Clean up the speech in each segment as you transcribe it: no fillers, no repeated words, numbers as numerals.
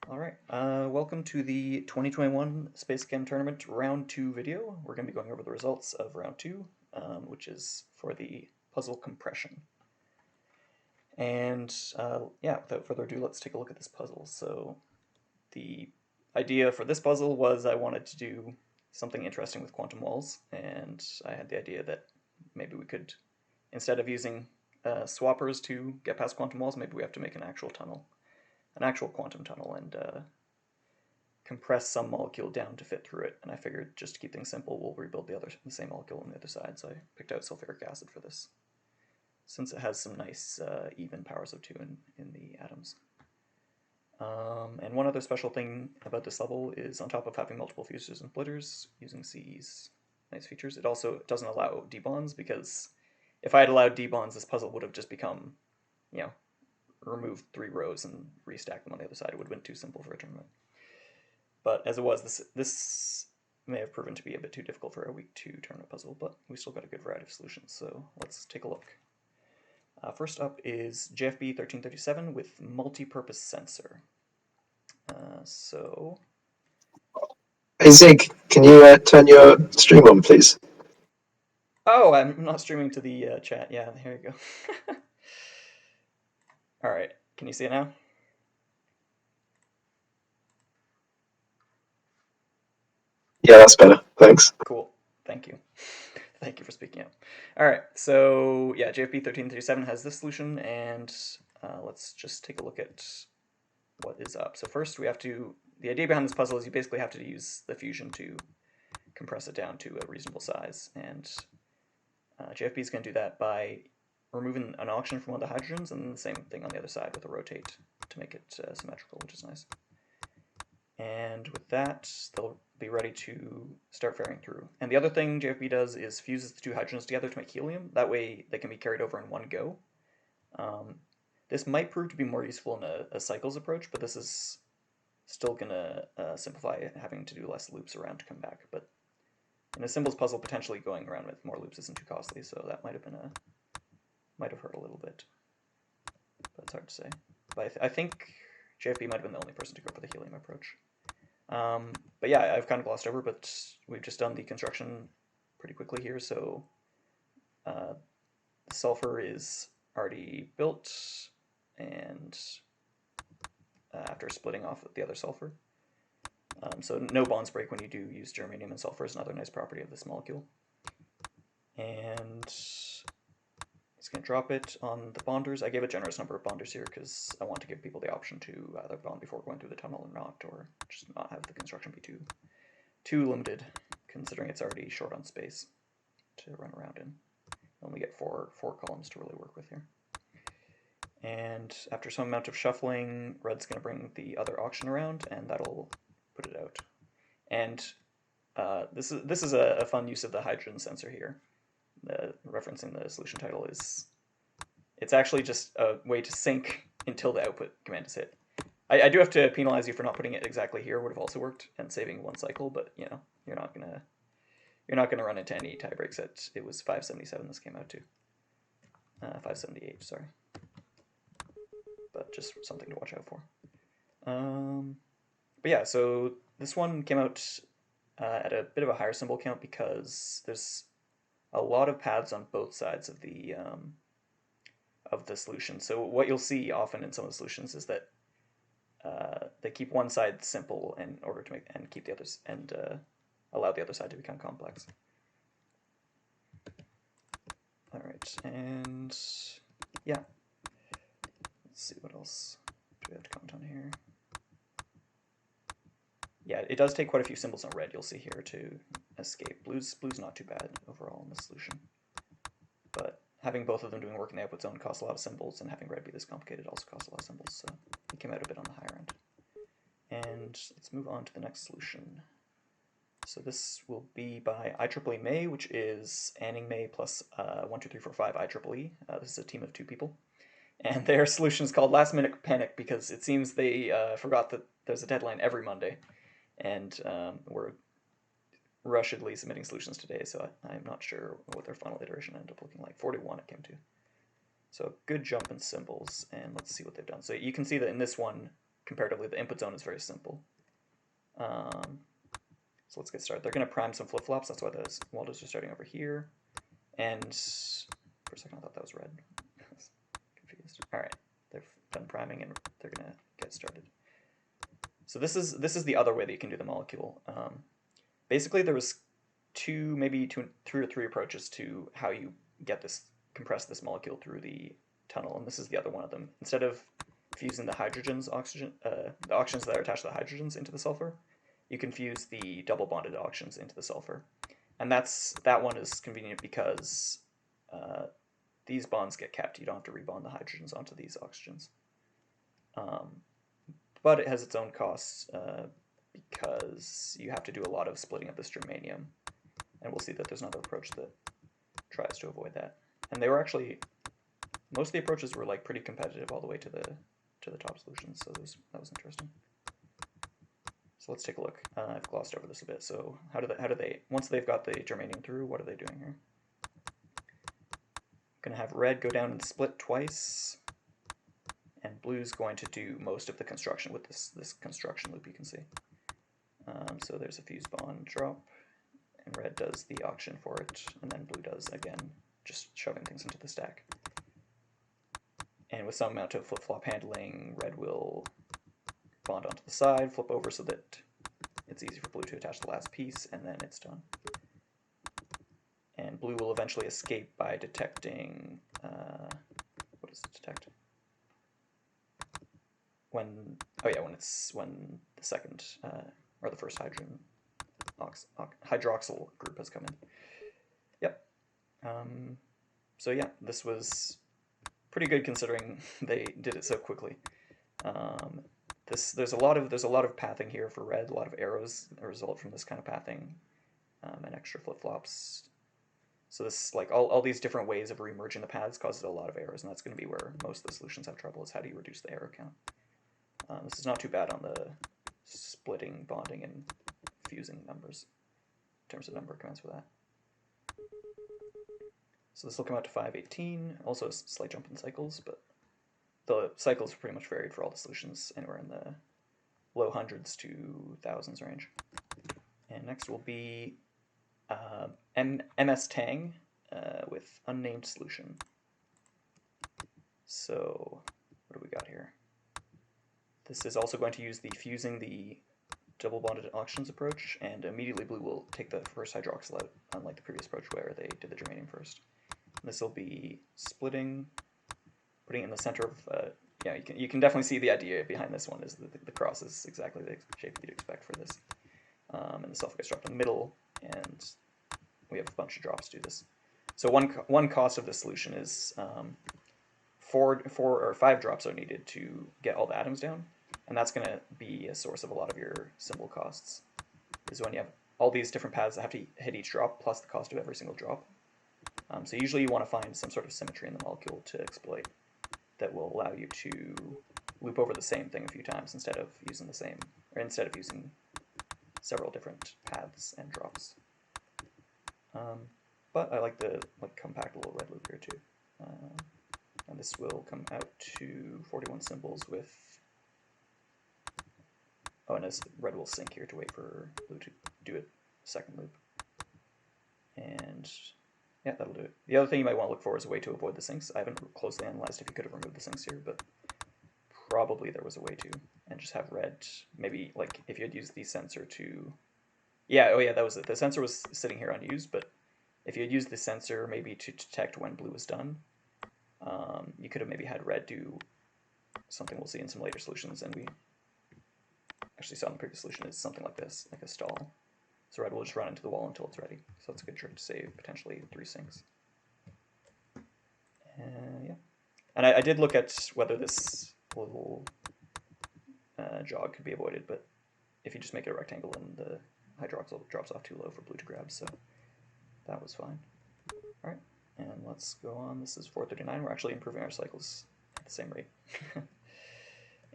Alright, welcome to the 2021 SpaceChem Tournament Round 2 video. We're going to be going over the results of Round 2, which is for the puzzle compression. And yeah, without further ado, let's take a look at this puzzle. So the idea for this puzzle was I wanted to do something interesting with quantum walls, and I had the idea that maybe we could, instead of using swappers to get past quantum walls, maybe we have to make an actual tunnel. An actual quantum tunnel, and compress some molecule down to fit through it. And I figured, just to keep things simple, we'll rebuild the same molecule on the other side. So I picked out sulfuric acid for this, since it has some nice even powers of 2 in the atoms. And one other special thing about this level is, on top of having multiple fuses and splitters, using C's nice features, it also doesn't allow D-bonds, because if I had allowed D-bonds, this puzzle would have just become, remove 3 rows and restack them on the other side. It would have been too simple for a tournament. But as it was, this may have proven to be a bit too difficult for a week 2 tournament puzzle, but we still got a good variety of solutions, so let's take a look. First up is JFB 1337 with multi-purpose sensor. Hey Zig, can you turn your stream on, please? Oh, I'm not streaming to the chat. Yeah, here you go. Alright, can you see it now? Yeah, that's better. Thanks. Cool. Thank you. Thank you for speaking up. Alright, so yeah, JFB 1337 has this solution, and let's just take a look at what is up. So first we have to, the idea behind this puzzle is you basically have to use the fusion to compress it down to a reasonable size, and JFB is going to do that by removing an oxygen from one of the hydrogens, and then the same thing on the other side with a rotate to make it symmetrical, which is nice. And with that, they'll be ready to start firing through. And the other thing JFB does is fuses the 2 hydrogens together to make helium. That way they can be carried over in one go. This might prove to be more useful in a cycles approach, but this is still going to simplify it, having to do less loops around to come back. But in a symbols puzzle, potentially going around with more loops isn't too costly, so that might have hurt a little bit. But it's hard to say. But I think JFB might have been the only person to go for the helium approach. But yeah, I've kind of glossed over, but we've just done the construction pretty quickly here, so the sulfur is already built, and after splitting off the other sulfur. So no bonds break when you do use germanium, and sulfur is another nice property of this molecule. And it's going to drop it on the bonders. I gave a generous number of bonders here because I want to give people the option to either bond before going through the tunnel or not, or just not have the construction be too limited, considering it's already short on space to run around in. You only get four columns to really work with here. And after some amount of shuffling, red's going to bring the other oxygen around, and that'll put it out. And this is a fun use of the hydrogen sensor here. Referencing the solution title is, it's actually just a way to sync until the output command is hit. I do have to penalize you for not putting it exactly here. Would have also worked, and saving 1 cycle, but you're not gonna run into any tie breaks. It was 577 this came out to 578, sorry, but just something to watch out for. But yeah, so this one came out at a bit of a higher symbol count because there's a lot of paths on both sides of the solution. So what you'll see often in some of the solutions is that they keep one side simple in order to make and keep the others and allow the other side to become complex. All right, and yeah, let's see what else do we have to comment on here. Yeah, it does take quite a few symbols on red, you'll see here, to escape. Blue's not too bad overall in this solution. But having both of them doing work in the output zone costs a lot of symbols, and having red be this complicated also costs a lot of symbols, so it came out a bit on the higher end. And let's move on to the next solution. So this will be by ieeemay, which is anningmay plus 1, 2, 3, 4, 5 ieee. This is a team of 2 people. And their solution is called Last Minute Panic because it seems they forgot that there's a deadline every Monday. And we're rushedly submitting solutions today, so I'm not sure what their final iteration ended up looking like. 41 it came to. So good jump in symbols, and let's see what they've done. So you can see that in this one, comparatively, the input zone is very simple. So let's get started. They're going to prime some flip-flops. That's why the Waldos are starting over here. And for a second, I thought that was red. I was confused. All right, they've done priming, and they're going to get started. So this is the other way that you can do the molecule. Basically, there was maybe two, or three approaches to how you compress this molecule through the tunnel, and this is the other one of them. Instead of fusing the oxygens that are attached to the hydrogens into the sulfur, you can fuse the double bonded oxygens into the sulfur, and that one is convenient because these bonds get kept. You don't have to rebond the hydrogens onto these oxygens, but it has its own costs because you have to do a lot of splitting of this germanium, and we'll see that there's another approach that tries to avoid that. And they were actually, most of the approaches were like pretty competitive all the way to the top solutions, so that was interesting. So let's take a look. I've glossed over this a bit. So how do they once they've got the germanium through, what are they doing here? I'm gonna have red go down and split twice, and blue's going to do most of the construction with this construction loop you can see. So there's a fuse bond drop, and red does the auction for it, and then blue does, again, just shoving things into the stack. And with some amount of flip-flop handling, red will bond onto the side, flip over so that it's easy for blue to attach the last piece, and then it's done. And blue will eventually escape by detecting, what does it detect? When the second, or the first hydroxyl group has come in. Yep. So yeah, this was pretty good considering they did it so quickly. There's a lot of pathing here for red, a lot of arrows that result from this kind of pathing, and extra flip-flops. So this, like, all these different ways of remerging the paths causes a lot of errors, and that's going to be where most of the solutions have trouble, is how do you reduce the error count. This is not too bad on the splitting, bonding, and fusing numbers, in terms of number of commands for that. So this will come out to 518, also a slight jump in cycles, but the cycles are pretty much varied for all the solutions, anywhere in the low hundreds to thousands range. And next will be mstang with unnamed solution. So what do we got here? This is also going to use the fusing the double bonded oxygens approach, and immediately blue will take the first hydroxyl out, unlike the previous approach where they did the germanium first. This will be splitting, putting it in the center of, yeah, you can definitely see the idea behind this one is the cross is exactly the shape you'd expect for this. And the sulfur gets dropped in the middle, and we have a bunch of drops to do this. So one cost of this solution is 4 or 5 drops are needed to get all the atoms down, and that's going to be a source of a lot of your symbol costs, is when you have all these different paths that have to hit each drop plus the cost of every single drop. So usually you want to find some sort of symmetry in the molecule to exploit that will allow you to loop over the same thing a few times instead of using several different paths and drops. But I like the compact little red loop here too. And this will come out to 41 symbols with, oh, and as red will sync here to wait for blue to do a second loop. And yeah, that'll do it. The other thing you might want to look for is a way to avoid the syncs. I haven't closely analyzed if you could have removed the syncs here, but probably there was a way to, and just have red, maybe like if you had used the sensor to, yeah, oh yeah, that was it. The sensor was sitting here unused, but if you had used the sensor maybe to detect when blue was done, you could have maybe had red do something we'll see in some later solutions, and we actually saw in the previous solution is something like this, like a stall. So red will just run into the wall until it's ready. So it's a good trick to save potentially 3 syncs. Yeah. And I did look at whether this little jog could be avoided, but if you just make it a rectangle and the hydroxyl drops off too low for blue to grab, so that was fine. All right, and let's go on. This is 439. We're actually improving our cycles at the same rate.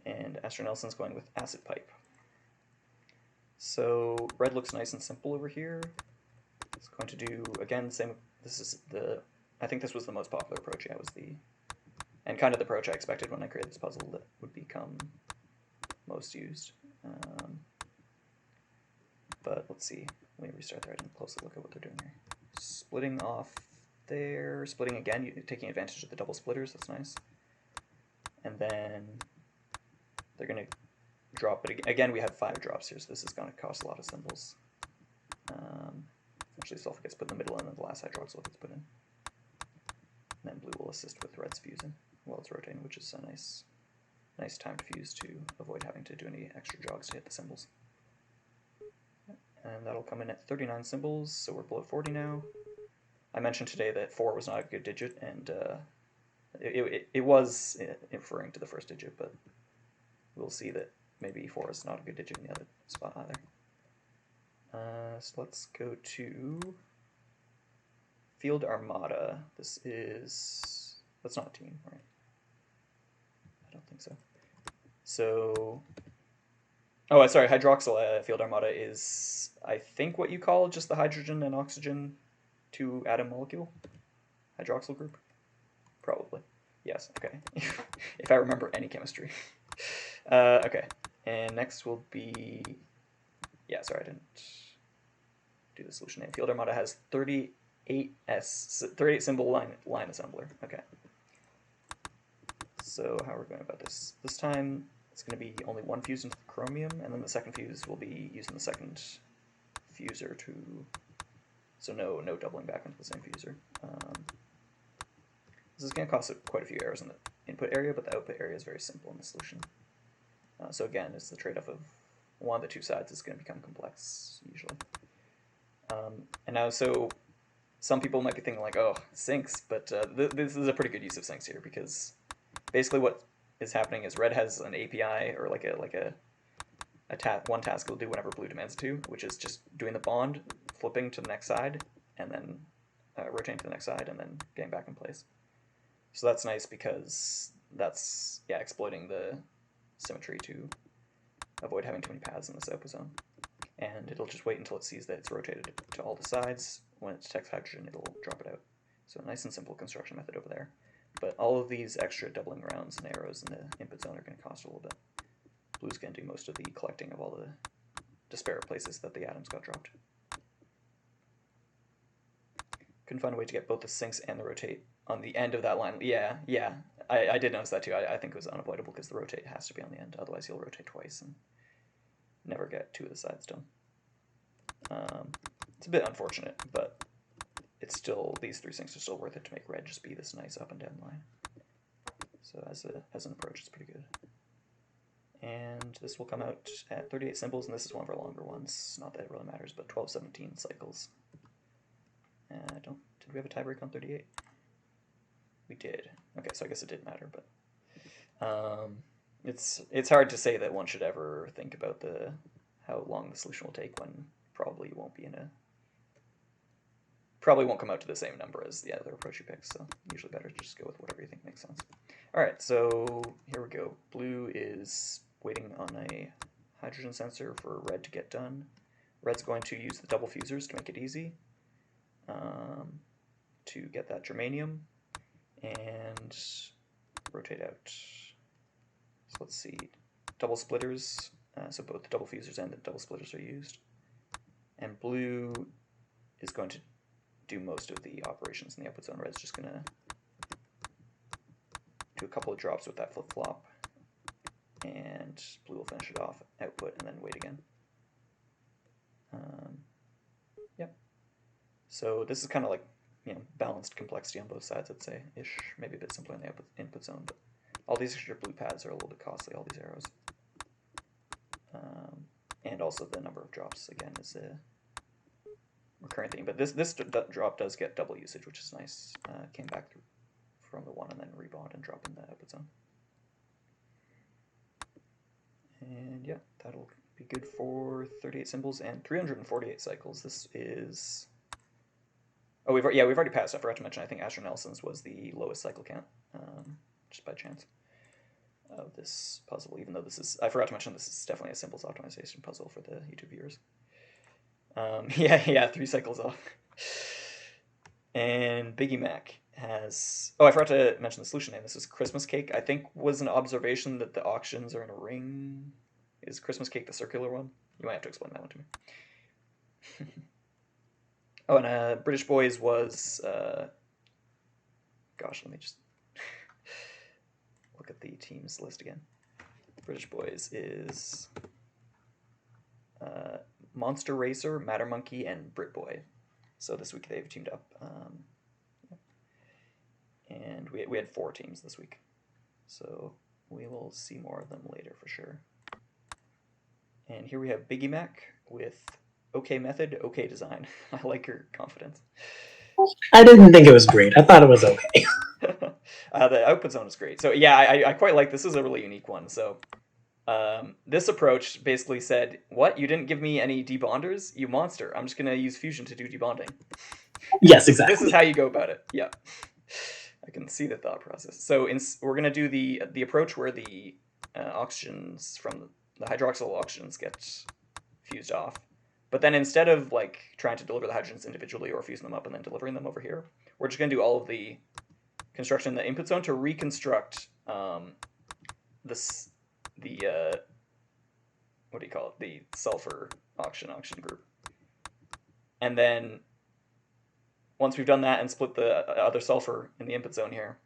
And Astronelson's going with acid pipe. So red looks nice and simple over here. It's going to do, again, the same. I think this was the most popular approach. Yeah, and kind of the approach I expected when I created this puzzle that would become most used. But let's see. Let me restart there. I didn't closely look at what they're doing here. Splitting off there. Splitting again, you're taking advantage of the double splitters. That's nice. And then they're going to drop it. Again, we have 5 drops here, so this is going to cost a lot of symbols. Actually, sulfur gets put in the middle, and then the last hydroxyl gets put in. And then blue will assist with red's fusing while it's rotating, which is a nice timed fuse to avoid having to do any extra jogs to hit the symbols. And that'll come in at 39 symbols, so we're below 40 now. I mentioned today that 4 was not a good digit, and it was referring to the first digit, but we'll see that maybe 4 is not a good digit in the other spot either. So let's go to FieldArmada. That's not a team, right? I don't think so. So, oh, sorry, hydroxyl FieldArmada is, I think, what you call just the hydrogen and oxygen 2-atom molecule? Hydroxyl group? Probably. Yes, okay. If I remember any chemistry. Okay, and next will be, yeah, sorry, I didn't do the solution name. FieldArmada has 38 symbol line assembler. Okay. So how are we going about this? This time it's going to be only 1 fuse into the chromium, and then the second fuse will be using the second fuser to, so no doubling back into the same fuser. This is going to cost quite a few errors in the input area, but the output area is very simple in the solution. So again, it's the trade-off of one of the 2 sides is going to become complex, usually. And now, so some people might be thinking like, oh, sinks, but this is a pretty good use of sinks here, because basically what is happening is red has an API, or one task it'll do whenever blue demands it to, which is just doing the bond, flipping to the next side, and then rotating to the next side, and then getting back in place. So that's nice because that's, yeah, exploiting the symmetry to avoid having too many paths in this output zone. And it'll just wait until it sees that it's rotated to all the sides. When it detects hydrogen, it'll drop it out. So nice and simple construction method over there. But all of these extra doubling rounds and arrows in the input zone are going to cost a little bit. Blue's going to do most of the collecting of all the disparate places that the atoms got dropped. Couldn't find a way to get both the sinks and the rotate on the end of that line. Yeah, I did notice that too. I think it was unavoidable because the rotate has to be on the end. Otherwise, you'll rotate twice and never get 2 of the sides done. It's a bit unfortunate, but it's still, these 3 sinks are still worth it to make red just be this nice up and down line. So as an approach, it's pretty good. And this will come out at 38 symbols, and this is one of our longer ones. Not that it really matters, but 1217 cycles. Did we have a tiebreak on 38? We did. Okay, so I guess it did matter, but it's hard to say that one should ever think about how long the solution will take when probably won't come out to the same number as the other approach you pick. So usually better to just go with whatever you think makes sense. All right, so here we go. Blue is waiting on a hydrogen sensor for red to get done. Red's going to use the double fusers to make it easy to get that germanium and rotate out. So let's see, double splitters, so both the double fusers and the double splitters are used. And blue is going to do most of the operations in the output zone. Red's just going to do a couple of drops with that flip-flop, and blue will finish it off, output, and then wait again. Yep. So this is kind of like, balanced complexity on both sides, I'd say, ish. Maybe a bit simpler in the input zone, but all these extra blue pads are a little bit costly, all these arrows. And also the number of drops, again, is a recurring theme. But this drop does get double usage, which is nice. Came back through from the 1 and then rebond and drop in the output zone. And yeah, that'll be good for 38 symbols and 348 cycles. This is... Oh, we've already passed. I forgot to mention, I think Astronelson's was the lowest cycle count, just by chance, of this puzzle, even though I forgot to mention, this is definitely a symbols optimization puzzle for the YouTube viewers. Yeah, 3 cycles off. And Biggie Mac has... Oh, I forgot to mention the solution name. This is Christmas Cake. I think was an observation that the auctions are in a ring. Is Christmas cake the circular one? You might have to explain that one to me. Oh, and British Boys was... gosh, let me just look at the teams list again. British Boys is Monsterracerðː, Mattermonkey, and Britboy. So this week they've teamed up. And we had 4 teams this week. So we will see more of them later for sure. And here we have ieeeemay with OK method, OK design. I like your confidence. I didn't think it was great. I thought it was okay. The output zone is great. So yeah, I quite like this. Is a really unique one. So this approach basically said, what? You didn't give me any debonders? You monster. I'm just going to use fusion to do debonding. Yes, exactly. This is how you go about it. Yeah. I can see the thought process. So we're going to do the approach where the oxygens from the hydroxyl oxygens get fused off. But then instead of like trying to deliver the hydrogens individually or fusing them up and then delivering them over here, we're just going to do all of the construction in the input zone to reconstruct the what do you call it? The sulfur oxygen group. And then once we've done that and split the other sulfur in the input zone here,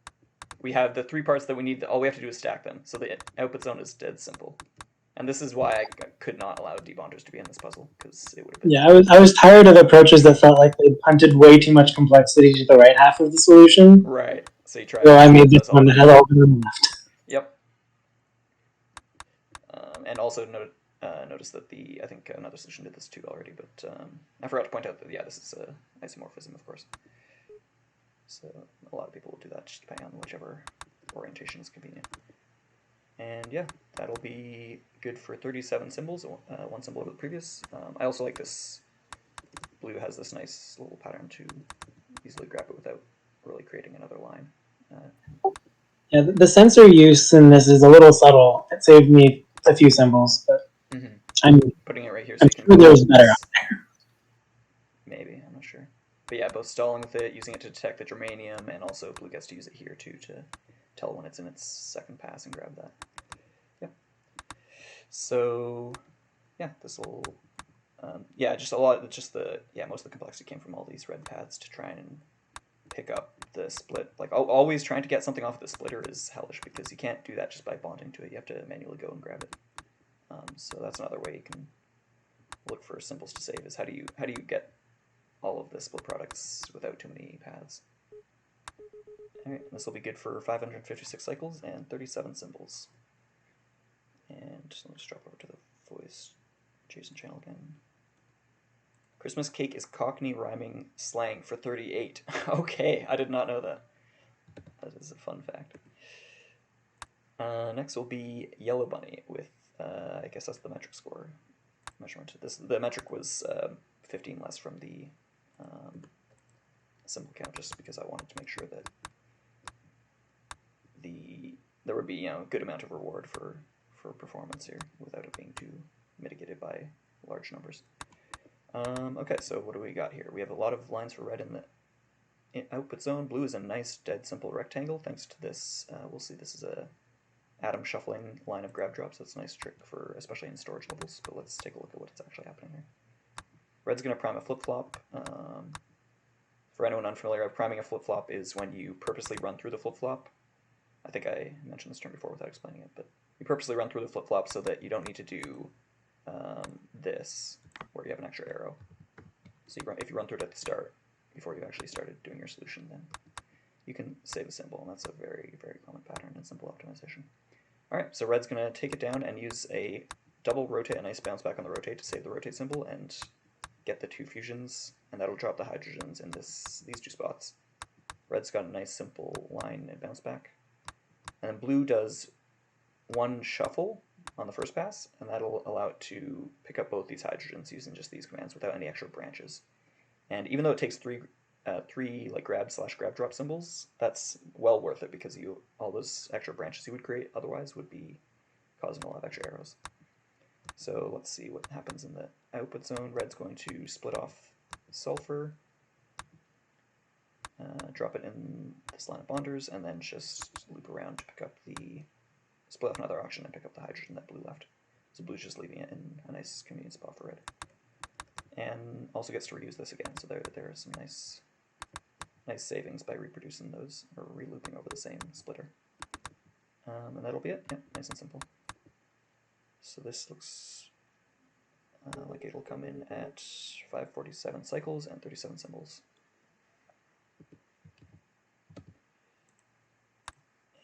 we have the 3 parts that we need. All we have to do is stack them. So the output zone is dead simple. And this is why I could not allow debonders to be in this puzzle, because it would have been... Yeah, I was tired of approaches that felt like they punted way too much complexity to the right half of the solution. Right. So you tried... So I made this one that had all the left. Yep. And also notice that I think another solution did this too already, but I forgot to point out that, yeah, this is isomorphism, of course. So a lot of people will do that, just depending on whichever orientation is convenient. And yeah, that'll be good for 37 symbols, 1 symbol over the previous. I also like this. Blue has this nice little pattern to easily grab it without really creating another line. Yeah, the sensor use in this is a little subtle. It saved me a few symbols, but I'm putting it right here so you can... sure there's better out there. Maybe, I'm not sure. But yeah, both stalling with it, using it to detect the germanium, and also blue gets to use it here too to tell when it's in its second pass and grab that. Yeah. So yeah, this will yeah, just a lot. Just most of the complexity came from all these red paths to try and pick up the split. Like always trying to get something off the splitter is hellish because you can't do that just by bonding to it. You have to manually go and grab it. So that's another way you can look for symbols to save is how do you get all of the split products without too many paths. All right, this will be good for 556 cycles and 37 symbols. And let's drop over to the voice JSON channel again. Christmas cake is Cockney rhyming slang for 38. Okay, I did not know that. That is a fun fact. Next will be YellowBunny with, I guess that's the metric score measurement. The metric was 15 less from the symbol count, just because I wanted to make sure that there would be a good amount of reward for performance here without it being too mitigated by large numbers. Okay, so what do we got here? We have a lot of lines for red in the output zone. Blue is a nice dead simple rectangle. Thanks to this, we'll see this is a atom shuffling line of grab drops. That's a nice trick for especially in storage levels. But let's take a look at what's actually happening here. Red's going to prime a flip-flop. For anyone unfamiliar, priming a flip-flop is when you purposely run through the flip-flop. I think I mentioned this term before without explaining it, but you purposely run through the flip-flop so that you don't need to do this, where you have an extra arrow. So if you run through it at the start, before you actually started doing your solution, then you can save a symbol, and that's a very, very common pattern in simple optimization. All right, so red's going to take it down and use a double rotate, a nice bounce back on the rotate to save the rotate symbol and get the 2 fusions, and that'll drop the hydrogens in these 2 spots. Red's got a nice simple line and bounce back. And then blue does 1 shuffle on the first pass, and that'll allow it to pick up both these hydrogens using just these commands without any extra branches. And even though it takes three like grab/grab drop symbols, that's well worth it because all those extra branches you would create otherwise would be causing a lot of extra arrows. So let's see what happens in the output zone. Red's going to split off sulfur, drop it in this line of bonders, and then just loop around to pick up split off another oxygen and pick up the hydrogen that blue left. So blue's just leaving it in a nice convenient spot for red. And also gets to reuse this again, so there are some nice savings by reproducing those, or relooping over the same splitter. And that'll be it. Yeah, nice and simple. So this looks like it'll come in at 547 cycles and 37 symbols.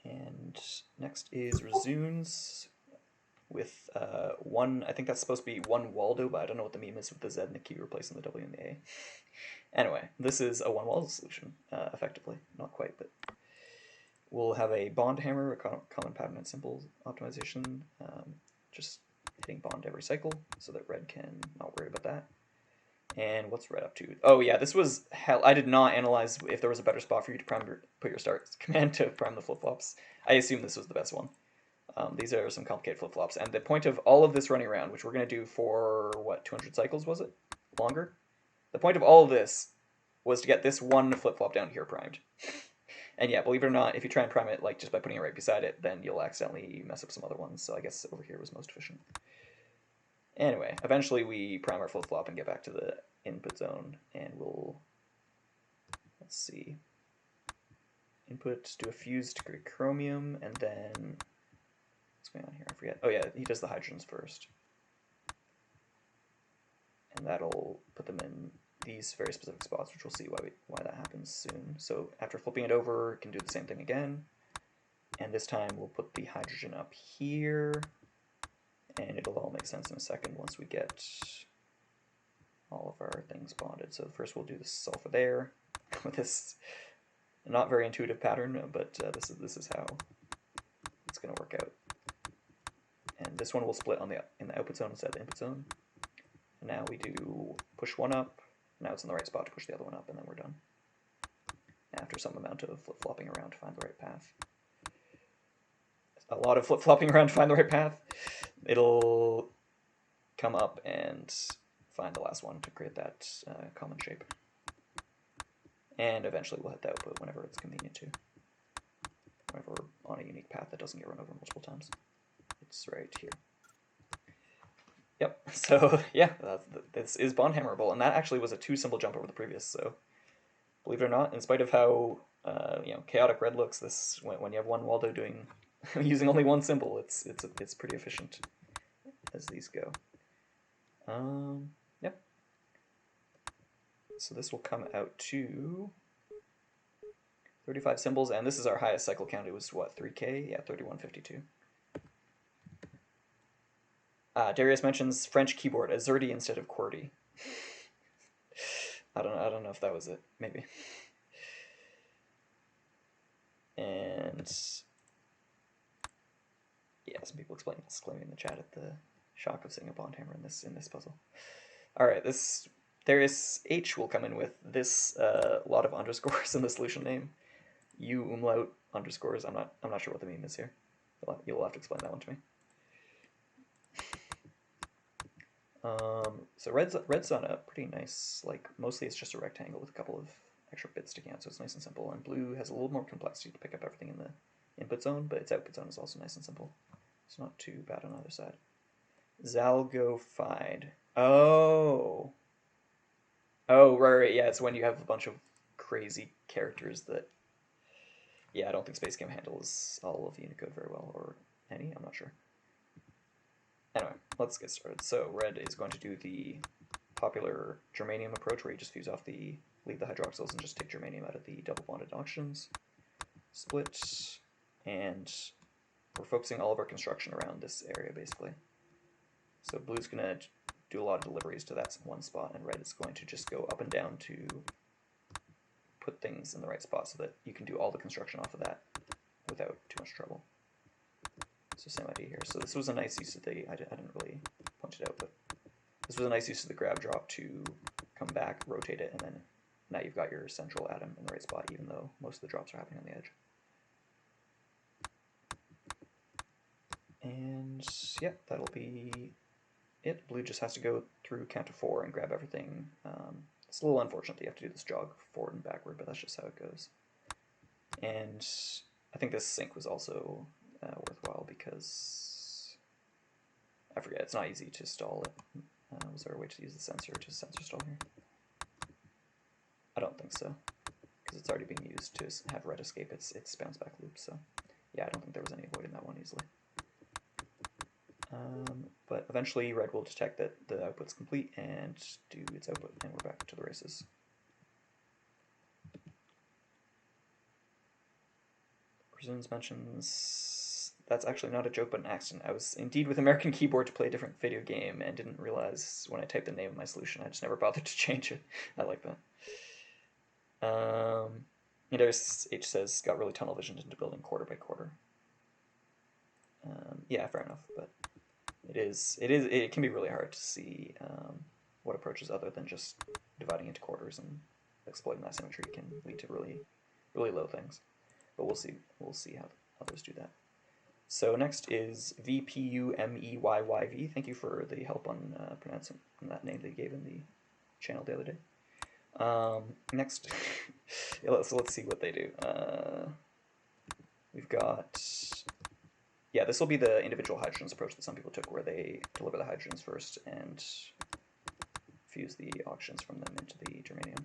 And next is rezoons with one, I think that's supposed to be one Waldo, but I don't know what the meme is with the Z and the Q replacing the W and the A. Anyway, this is a one Waldo solution, effectively. Not quite, but we'll have a bond hammer, a common pattern and symbol optimization, just hitting bond every cycle so that red can not worry about that. And what's red up to? Oh yeah, this was hell. I did not analyze if there was a better spot for you to put your start command to prime the flip-flops. I assume this was the best one. These are some complicated flip-flops, and the point of all of this running around, which we're going to do for, what, 200 cycles, was it? Longer? The point of all of this was to get this one flip-flop down here primed. And yeah, believe it or not, if you try and prime it like just by putting it right beside it, then you'll accidentally mess up some other ones, so I guess over here was most efficient. Anyway, eventually we prime our flip-flop and get back to the input zone, and we'll, let's see, input, do a fuse to create chromium, and then, what's going on here? I forget. Oh yeah, he does the hydrogens first. And that'll put them in these very specific spots, which we'll see why that happens soon. So after flipping it over, it can do the same thing again. And this time we'll put the hydrogen up here, and it'll all make sense in a second once we get all of our things bonded. So first we'll do the sulfur there with this not very intuitive pattern, but this is how it's going to work out. And this one will split on in the output zone instead of the input zone. And now we do push one up. Now it's in the right spot to push the other one up, and then we're done. After some amount of flip-flopping around to find the right path. A lot of flip-flopping around to find the right path. It'll come up and find the last one to create that common shape. And eventually we'll hit the output whenever it's convenient to. Whenever we're on a unique path that doesn't get run over multiple times. It's right here. Yep, so yeah, this is bond hammerable, and that actually was a 2-symbol jump over the previous, so believe it or not, in spite of how chaotic red looks, this when you have one Waldo doing using only one symbol, it's pretty efficient as these go. Yep. So this will come out to 35 symbols, and this is our highest cycle count. It was what, 3K? Yeah, 3152. Darius mentions French keyboard, azerty instead of QWERTY. I don't know if that was it. Maybe. And yeah, some people exclaiming in the chat at the shock of seeing a bond hammer in this puzzle. All right, this Darius H will come in with this lot of underscores in the solution name. ieeemay underscores. I'm not sure what the meme is here. You'll have to explain that one to me. So red's on a pretty nice, like, mostly it's just a rectangle with a couple of extra bits sticking out, so it's nice and simple. And blue has a little more complexity to pick up everything in the input zone, but its output zone is also nice and simple. It's not too bad on either side. Zalgofied. Oh, right, yeah, it's when you have a bunch of crazy characters that, yeah, I don't think SpaceChem handles all of Unicode very well, or any, I'm not sure. Anyway, let's get started. So red is going to do the popular germanium approach, where you just fuse off leave the hydroxyls and just take germanium out of the double bonded oxygens. Split, and we're focusing all of our construction around this area, basically. So blue's going to do a lot of deliveries to that one spot, and red is going to just go up and down to put things in the right spot so that you can do all the construction off of that without too much trouble. So same idea here. So this was a nice use of I didn't really point it out, but this was a nice use of the grab drop to come back, rotate it, and then now you've got your central atom in the right spot, even though most of the drops are happening on the edge. And yeah, that'll be it. Blue just has to go through count to 4 and grab everything. It's a little unfortunate that you have to do this jog forward and backward, but that's just how it goes. And I think this sync was also worthwhile because I forget, it's not easy to stall it. Was there a way to use the sensor to sensor stall here? I don't think so, because it's already being used to have red escape its bounce back loop, so yeah, I don't think there was any avoiding that one easily. But eventually red will detect that the output's complete and do its output, and we're back to the races. Rezoons mentions, that's actually not a joke but an accident. I was indeed with American keyboard to play a different video game and didn't realize when I typed the name of my solution. I just never bothered to change it. I like that. Dariush says, got really tunnel visioned into building quarter by quarter. Yeah, fair enough, but it can be really hard to see what approaches other than just dividing into quarters and exploiting that symmetry can lead to really low things. But we'll see how others do that. So next is vpumeyyv. Thank you for the help on pronouncing that name that you gave in the channel the other day. Next, so let's see what they do. We've got, yeah, this will be the individual hydrogens approach that some people took, where they deliver the hydrogens first and fuse the oxygens from them into the germanium.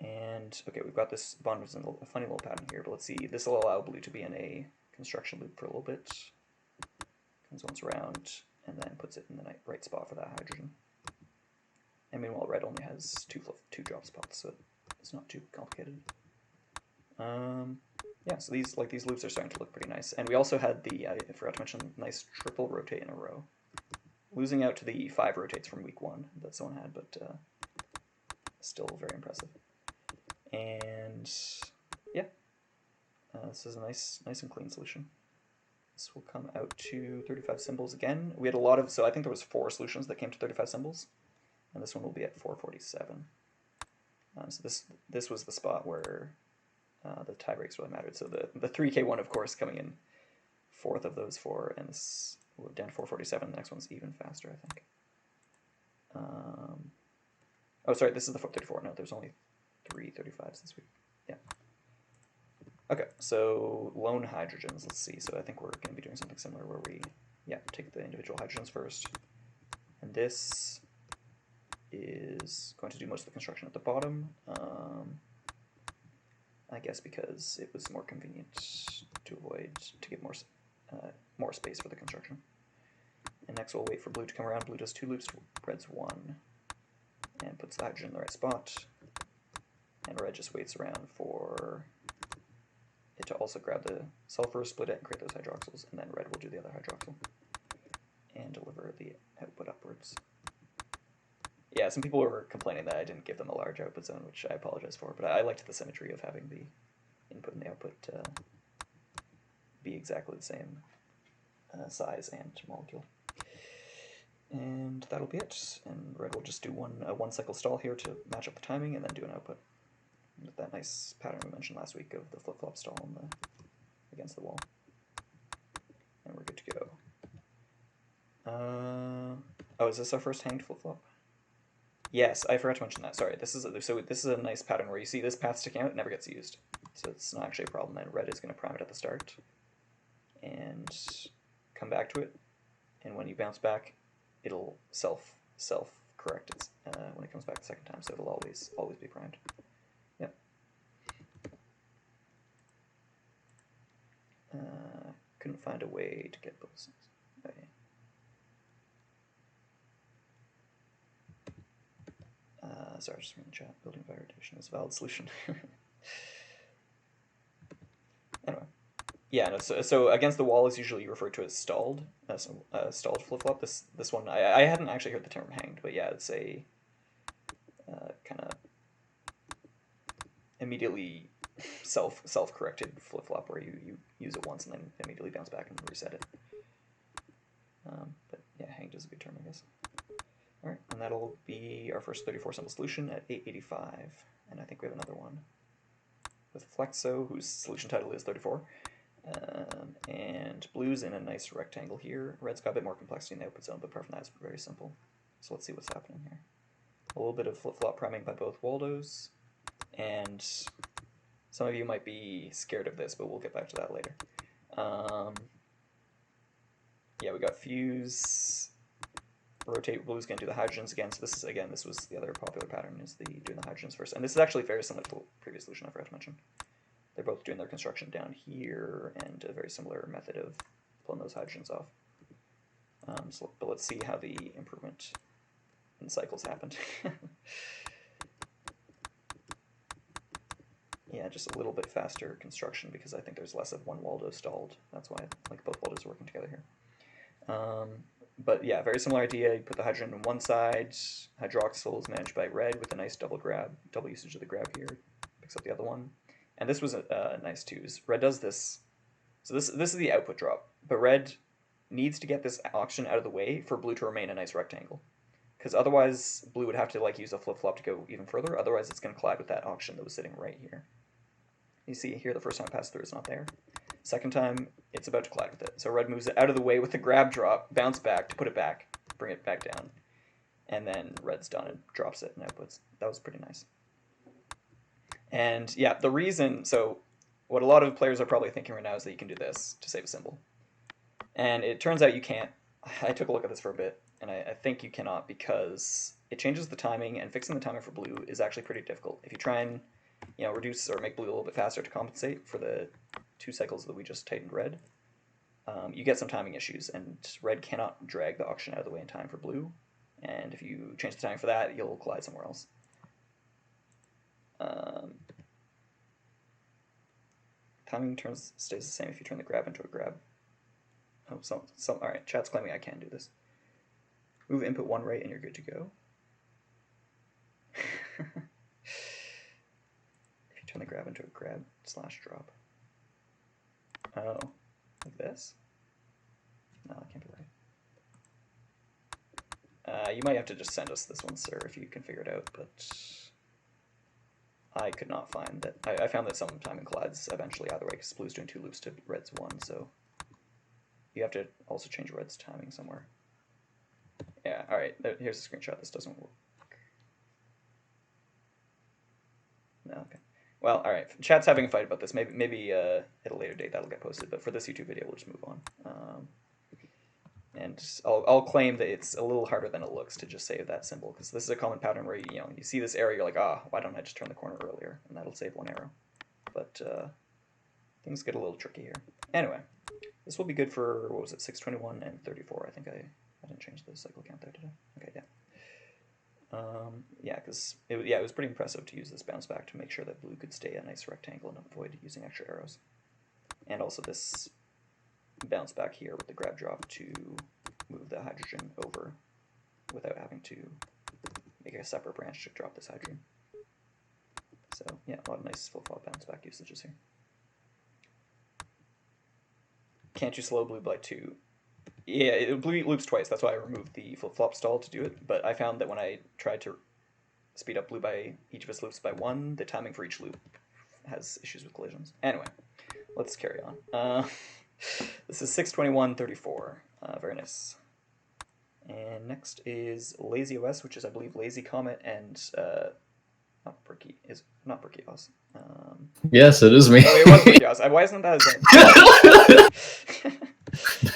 And okay, we've got this bond was in a funny little pattern here, but let's see. This will allow blue to be in a construction loop for a little bit. Comes once around and then puts it in the right spot for that hydrogen. And meanwhile, red only has two drop spots, so it's not too complicated. Yeah, so these loops are starting to look pretty nice. And we also had I forgot to mention, nice triple rotate in a row. Losing out to the 5 rotates from week 1 that someone had, but still very impressive. And yeah, this is a nice and clean solution. This will come out to 35 symbols again. We had a lot of, so I think there was 4 solutions that came to 35 symbols, and this one will be at 447. So this was the spot where the tie breaks really mattered. So the 3K one, of course, coming in 4th of those 4, and this will down to 447. The next one's even faster, I think. Oh, sorry, this is the 434. No, there's only 3 35s this week. Yeah. Okay, so lone hydrogens, let's see. So I think we're going to be doing something similar where we, take the individual hydrogens first. And this is going to do most of the construction at the bottom. I guess because it was more convenient to give more space for the construction. And next we'll wait for blue to come around. Blue does 2 loops, red's 1. And puts the hydrogen in the right spot. And red just waits around for it to also grab the sulfur, split it, and create those hydroxyls, and then red will do the other hydroxyl and deliver the output upwards. Yeah, some people were complaining that I didn't give them a large output zone, which I apologize for, but I liked the symmetry of having the input and the output be exactly the same size and molecule. And that'll be it. And red will just do one cycle stall here to match up the timing, and then do an output with that nice pattern we mentioned last week of the flip-flop stall against the wall. And we're good to go. Oh, is this our first hanged flip-flop? Yes, I forgot to mention that. Sorry. This is a nice pattern where you see this path sticking out, it never gets used. So it's not actually a problem, and red is going to prime it at the start and come back to it. And when you bounce back, it'll self-correct it when it comes back the second time, so it'll always be primed. Yep. Couldn't find a way to get those. Okay. Sorry, just reading the chat. Building by rotation is a valid solution. Anyway. Yeah, no, so against the wall is usually referred to as stalled, stalled flip-flop. This one, I hadn't actually heard the term hanged, but yeah, it's a kind of immediately self-corrected flip-flop where you use it once and then immediately bounce back and reset it. But yeah, hanged is a good term, I guess. All right, and that'll be our first 34 symbol solution at 885, and I think we have another one with Flexo, whose solution title is 34. And blue's in a nice rectangle here. Red's got a bit more complexity in the output zone, but apart from that, it's very simple. So let's see what's happening here. A little bit of flip-flop priming by both Waldos, and some of you might be scared of this, but we'll get back to that later. yeah, we got fuse, rotate. Blue's going to do the hydrogens again. So this was the other popular pattern, is doing the hydrogens first. And this is actually very similar to the previous solution I forgot to mention. They're both doing their construction down here, and a very similar method of pulling those hydrogens off. But let's see how the improvement in cycles happened. Yeah, just a little bit faster construction because I think there's less of one Waldo stalled. That's why like both Waldos are working together here. But yeah, very similar idea. You put the hydrogen on one side. Hydroxyl is managed by red with a nice double usage of the grab here. Picks up the other one. And this was nice too. Red does this. So this is the output drop. But red needs to get this oxygen out of the way for blue to remain a nice rectangle. Because otherwise, blue would have to like use a flip-flop to go even further. Otherwise, it's going to collide with that oxygen that was sitting right here. You see here, the first time it passed through, it's not there. Second time, it's about to collide with it. So red moves it out of the way with the grab drop, bounce back to put it back, bring it back down. And then red's done and drops it and outputs. That was pretty nice. And yeah, the reason, so what a lot of players are probably thinking right now is that you can do this to save a symbol. And it turns out you can't. I took a look at this for a bit, and I think you cannot because it changes the timing, and fixing the timing for blue is actually pretty difficult. If you try and reduce or make blue a little bit faster to compensate for the 2 cycles that we just tightened red, you get some timing issues, and red cannot drag the oxygen out of the way in time for blue. And if you change the timing for that, you'll collide somewhere else. Timing stays the same if you turn the grab into a grab. Oh, all right, chat's claiming I can do this. Move input 1 right and you're good to go. If you turn the grab into a grab / drop. Oh, like this? No, that can't be right. You might have to just send us this one, sir, if you can figure it out, but I could not find that. I found that some timing collides eventually either way, because blue's doing 2 loops to red's 1, so you have to also change red's timing somewhere. Yeah, alright, here's a screenshot. This doesn't work. No, okay. Well, alright, chat's having a fight about this. Maybe at a later date that'll get posted, but for this YouTube video we'll just move on. And I'll claim that it's a little harder than it looks to just save that symbol, because this is a common pattern where you see this arrow, you're like, why don't I just turn the corner earlier? And that'll save 1 arrow. But things get a little tricky here. Anyway, this will be good for, what was it, 621 and 34. I think I didn't change the cycle count there, did I? Okay, yeah. Yeah, because it was pretty impressive to use this bounce back to make sure that blue could stay a nice rectangle and avoid using extra arrows. And also this bounce back here with the grab drop to move the hydrogen over without having to make a separate branch to drop this hydrogen. So yeah, a lot of nice flip-flop bounce back usages here. Can't you slow blue by 2? Yeah, blue loops twice. That's why I removed the flip-flop stall to do it. But I found that when I tried to speed up blue by each of its loops by 1, the timing for each loop has issues with collisions. Anyway, let's carry on. This is 621.34. Very nice. And next is Lazieos, which is, I believe, Lazy Comet and not brookieoz. Yes, it is me. Oh, it was brookieoz. Why isn't that his name?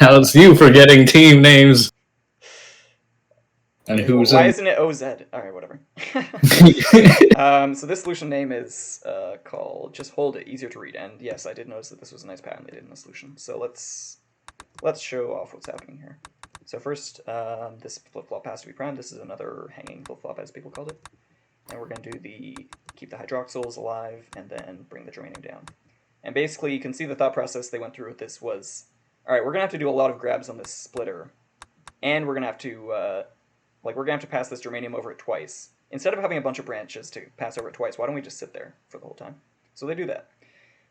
That was you forgetting team names. And who's Why isn't it OZ? Alright, whatever. So this solution name is called Just Hold It, easier to read. And yes, I did notice that this was a nice pattern they did in the solution. So let's show off what's happening here. So first, this flip-flop has to be primed. This is another hanging flip-flop, as people called it. And we're going to do keep the hydroxyls alive and then bring the germanium down. And basically, you can see the thought process they went through with this was, alright, we're going to have to do a lot of grabs on this splitter. And we're going to have to we're going to have to pass this germanium over it twice. Instead of having a bunch of branches to pass over it twice, why don't we just sit there for the whole time? So they do that.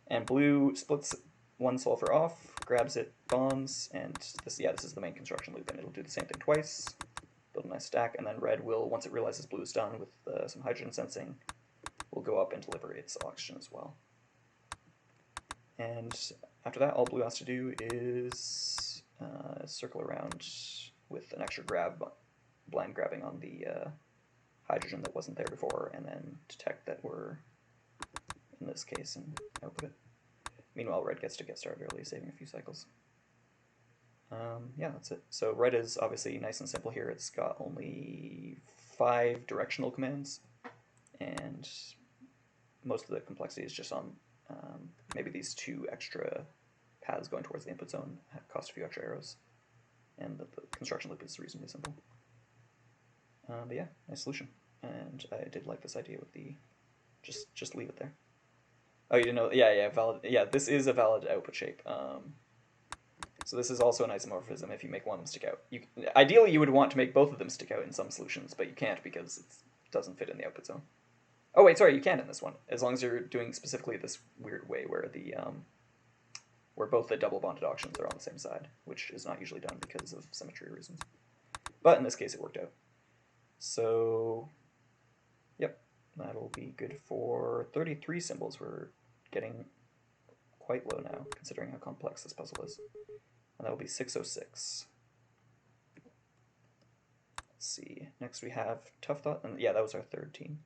And blue splits 1 sulfur off, grabs it, bonds, and this is the main construction loop, and it'll do the same thing twice, build a nice stack, and then red will, once it realizes blue is done with some hydrogen sensing, will go up and deliver its oxygen as well. And after that, all blue has to do is circle around with an extra blind grabbing on the hydrogen that wasn't there before, and then detect that we're in this case and output it. Meanwhile, red gets to get started early, saving a few cycles. Yeah, that's it. So red is obviously nice and simple here. It's got only 5 directional commands, and most of the complexity is just on maybe these 2 extra paths going towards the input zone cost a few extra arrows, and the construction loop is reasonably simple. But yeah, nice solution, and I did like this idea with the just leave it there. Oh, you didn't know? Yeah, valid. Yeah, this is a valid output shape. So this is also an isomorphism if you make one of them stick out. Ideally, you would want to make both of them stick out in some solutions, but you can't because it doesn't fit in the output zone. Oh wait, sorry, you can in this one, as long as you're doing specifically this weird way where the where both the double bonded auctions are on the same side, which is not usually done because of symmetry reasons. But in this case, it worked out. So, yep, that'll be good for 33 symbols. We're getting quite low now, considering how complex this puzzle is. And that will be 606. Let's see. Next we have ToughThought, and yeah, that was our third team.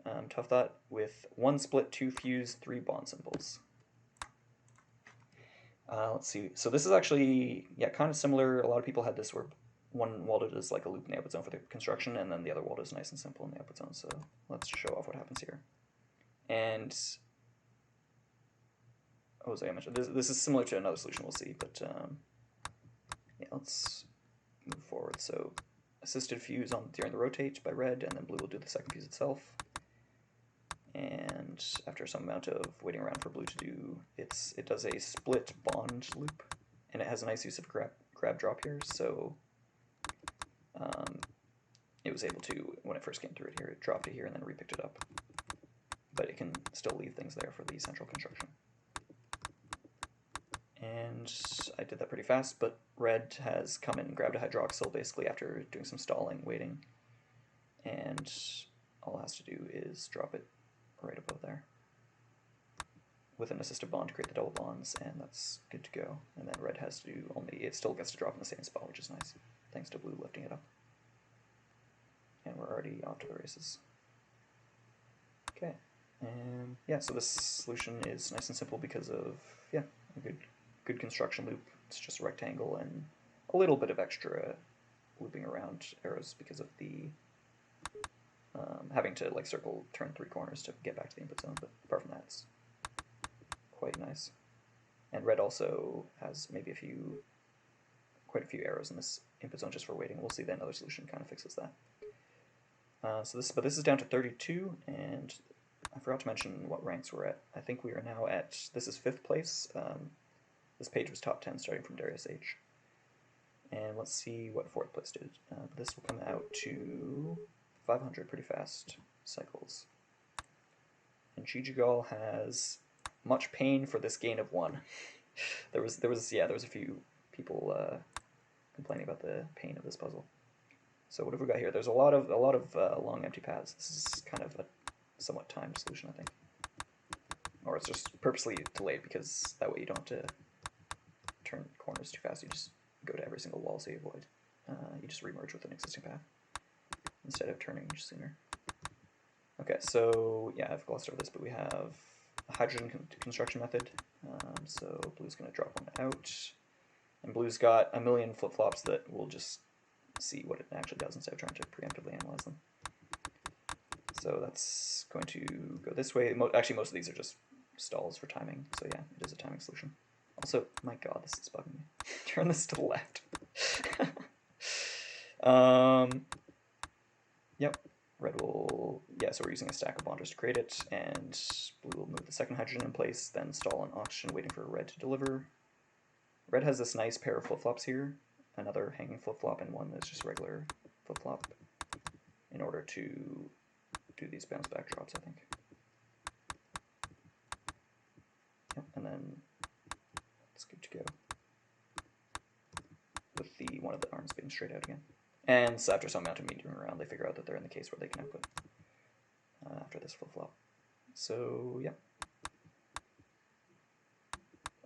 ToughThought with 1 split, 2 fuse, 3 bond symbols. Let's see. So this is actually, yeah, kind of similar. A lot of people had this where one Waldo does like a loop in the output zone for the construction, and then the other Waldo is nice and simple in the output zone. So let's show off what happens here. And oh, as I mentioned, this is similar to another solution we'll see, but yeah, let's move forward. So assisted fuse on during the rotate by red, and then blue will do the second fuse itself. And after some amount of waiting around for blue to do it does a split bond loop, and it has a nice use of grab drop here. So it was able to, when it first came through it here, it dropped it here and then repicked it up. But it can still leave things there for the central construction. And I did that pretty fast, but red has come in and grabbed a hydroxyl basically after doing some stalling, waiting. And all it has to do is drop it right above there with an assisted bond to create the double bonds, and that's good to go. And then red has to do only, it still gets to drop in the same spot, which is nice, thanks to blue lifting it up. And we're already off to the races. Okay, and yeah, so this solution is nice and simple because of, yeah, a good construction loop. It's just a rectangle and a little bit of extra looping around arrows because of the having to like turn 3 corners to get back to the input zone, but apart from that, it's quite nice. And red also has maybe quite a few arrows in this input zone just for waiting. We'll see that another solution kind of fixes that. But this is down to 32, and I forgot to mention what ranks we're at. I think we are now at, this is 5th place. This page was top 10 starting from DariusOne. And let's see what 4th place did. This will come out to 500 pretty fast cycles. And gggol has much pain for this gain of 1. there was a few people complaining about the pain of this puzzle. So what have we got here? There's a lot of long empty paths. This is kind of a somewhat timed solution, I think. Or it's just purposely delayed because that way you don't have to turn corners too fast. You just go to every single wall so you avoid. You just remerge with an existing path instead of turning much sooner. Okay, so yeah, I've glossed over this, but we have a hydrogen construction method. So blue's going to drop one out, and blue's got a million flip-flops that we'll just see what it actually does instead of trying to preemptively analyze them. So that's going to go this way. Actually, most of these are just stalls for timing. So yeah, it is a timing solution. Also, my god, this is bugging me. Turn this to the left. Yep, red will, yeah, so we're using a stack of bonders to create it, and blue will move the second hydrogen in place, then stall an oxygen waiting for red to deliver. Red has this nice pair of flip-flops here, another hanging flip-flop and one that's just regular flip-flop, in order to do these bounce back drops, I think. Yep, and then it's good to go with the one of the arms being straight out again. And so after some amount of metering around, they figure out that they're in the case where they can output after this flip-flop. So yeah,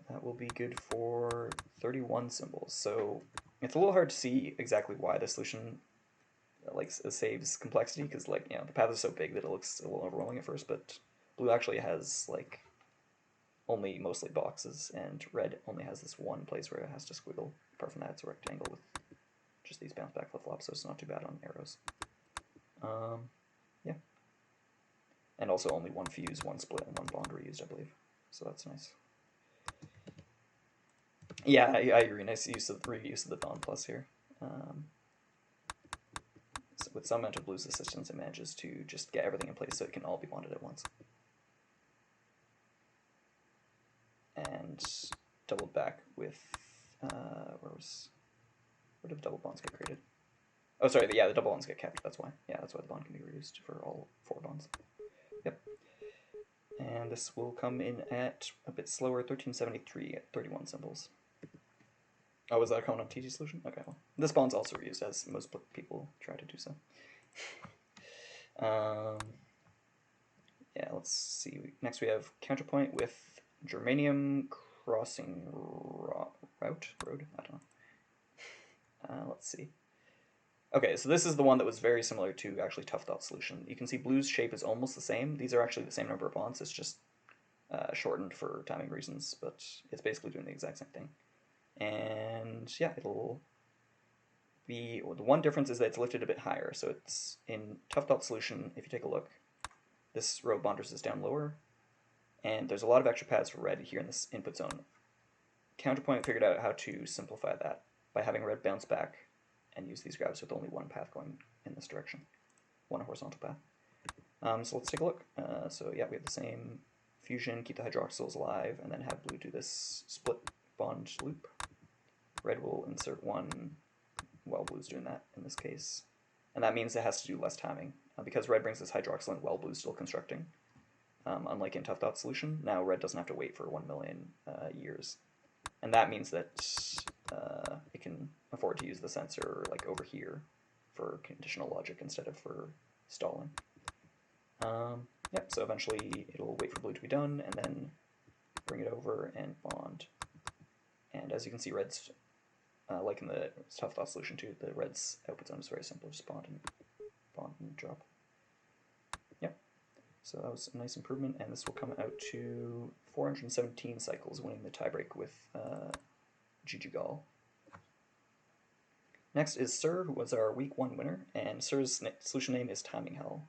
that will be good for 31 symbols. So it's a little hard to see exactly why the solution like saves complexity, because like, you know, the path is so big that it looks a little overwhelming at first, but blue actually has like only mostly boxes, and red only has this one place where it has to squiggle apart from that, it's a rectangle with just these bounce back flip-flops, so it's not too bad on arrows. Yeah. And also only one fuse, one split, and one bond reused, I believe. So that's nice. Yeah, I agree. Nice use of reuse of the bond plus here. So with some amount of blues assistance, it manages to just get everything in place so it can all be bonded at once. And doubled back with where did the double bonds get created? Oh, sorry, the double bonds get kept. That's why. Yeah, that's why the bond can be reused for all 4 bonds. Yep. And this will come in at a bit slower, 1373 at 31 symbols. Oh, was that a common on TG solution? Okay, well, this bond's also reused, as most people try to do so. Yeah, let's see. Next we have Counterpoint with germanium crossing road? I don't know. Let's see. Okay, so this is the one that was very similar to actually ToughThought solution. You can see blue's shape is almost the same. These are actually the same number of bonds. It's just shortened for timing reasons, but it's basically doing the exact same thing. And yeah, it'll be, well, the one difference is that it's lifted a bit higher. So it's in ToughThought solution, if you take a look, this row of bonders is down lower, and there's a lot of extra paths for red here in this input zone. Counterpoint figured out how to simplify that by having red bounce back and use these grabs with only one path going in this direction, one horizontal path. So let's take a look. So yeah, we have the same fusion, keep the hydroxyls alive, and then have blue do this split bond loop. Red will insert one while blue's doing that in this case. And that means it has to do less timing. Because red brings this hydroxyl in while blue's still constructing. Unlike in ToughThought solution, now red doesn't have to wait for 1 million years. And that means that it can afford to use the sensor like over here for conditional logic instead of for stalling. Yep, so eventually it'll wait for blue to be done and then bring it over and bond. And as you can see, red's, like in the ToughThought solution too, the red's output zone is very simple, just bond and drop. Yep, so that was a nice improvement, and this will come out to 417 cycles, winning the tiebreak with gggol. Next is Sir, who was our week 1 winner, and Sir's solution name is Timing Hell.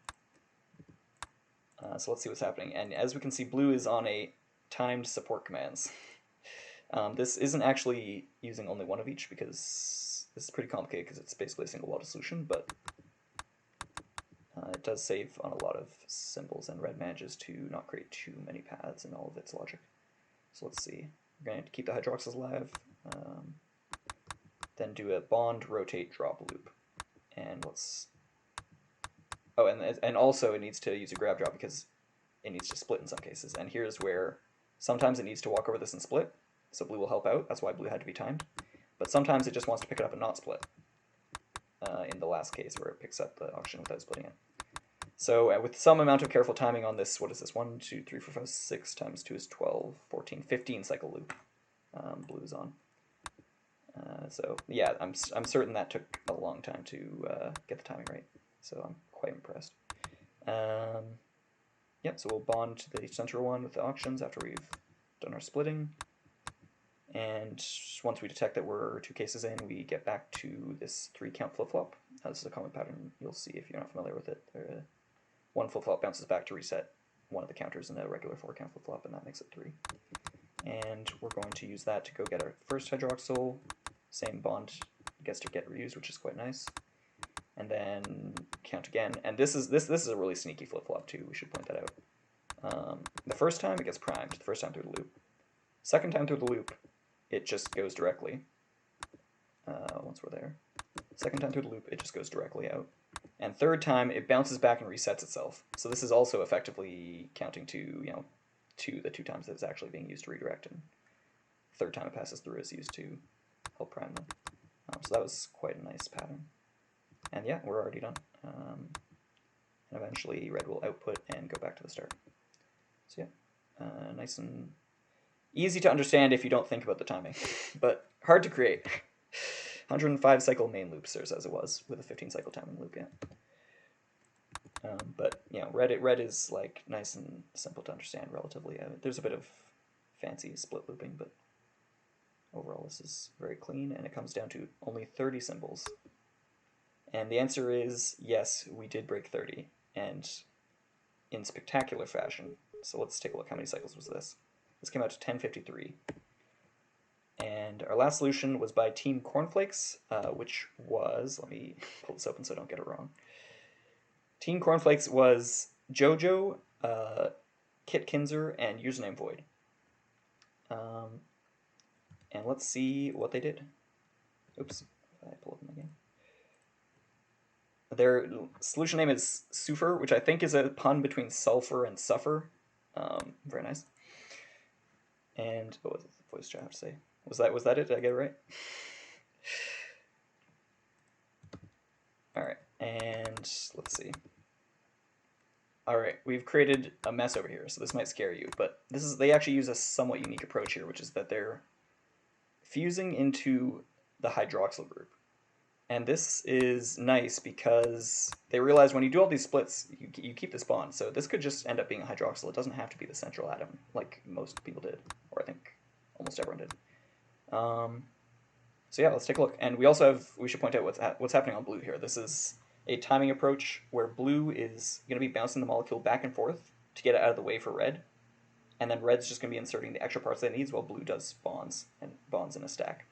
So let's see what's happening, and as we can see, blue is on a timed support commands. This isn't actually using only one of each because this is pretty complicated because it's basically a single Waldo solution, but it does save on a lot of symbols, and red manages to not create too many paths in all of its logic. So let's see. We're going to keep the hydroxyls alive, then do a bond, rotate, drop loop. And let's... Oh, and also it needs to use a grab drop because it needs to split in some cases. And here's where sometimes it needs to walk over this and split, so blue will help out. That's why blue had to be timed. But sometimes it just wants to pick it up and not split. In the last case where it picks up the auction without splitting it. So with some amount of careful timing on this, what is this? 1, 2, 3, 4, 5, 6 times 2 is 12, 14, 15 cycle loop blue is on. So yeah, I'm certain that took a long time to get the timing right. So I'm quite impressed. Yep, so we'll bond to the center one with the auctions after we've done our splitting. And once we detect that we're 2 cases in, we get back to this 3 count flip-flop. This is a common pattern you'll see if you're not familiar with it. 1 flip-flop bounces back to reset one of the counters in a regular 4 count flip-flop, and that makes it 3. And we're going to use that to go get our first hydroxyl. Same bond gets to get reused, which is quite nice. And then count again. And this is a really sneaky flip-flop too, we should point that out. The first time it gets primed, the first time through the loop. Second time through the loop, it just goes directly. Once we're there. Second time through the loop, it just goes directly out. And third time, it bounces back and resets itself. So this is also effectively counting to, the 2 times that it's actually being used to redirect. And third time it passes through is used to help prime them. So that was quite a nice pattern. And yeah, we're already done. And eventually red will output and go back to the start. So yeah, nice and easy to understand if you don't think about the timing, but hard to create. 105 cycle main loops, there's as it was, with a 15 cycle timing loop, yeah. But red is like nice and simple to understand relatively. There's a bit of fancy split looping, but overall this is very clean, and it comes down to only 30 symbols. And the answer is yes, we did break 30, and in spectacular fashion. So let's take a look. How many cycles was this? This came out to 1053. And our last solution was by Team Cornflakes, which was, let me pull this open so I don't get it wrong. Team Cornflakes was Jojo, kitkinzer, and UsernameVoid. And let's see what they did. Oops, I pull them again. Their solution name is Suffer, which I think is a pun between sulfur and suffer. Very nice. And what was the voice chat have to say? Was that it? Did I get it right? All right, and let's see. All right, we've created a mess over here, so this might scare you, but they actually use a somewhat unique approach here, which is that they're fusing into the hydroxyl group. And this is nice because they realize when you do all these splits, you keep this bond. So this could just end up being a hydroxyl. It doesn't have to be the central atom like most people did, or I think almost everyone did. So yeah, let's take a look. And we also we should point out what's happening on blue here. This is a timing approach where blue is going to be bouncing the molecule back and forth to get it out of the way for red. And then red's just going to be inserting the extra parts that it needs while blue does bonds in a stack.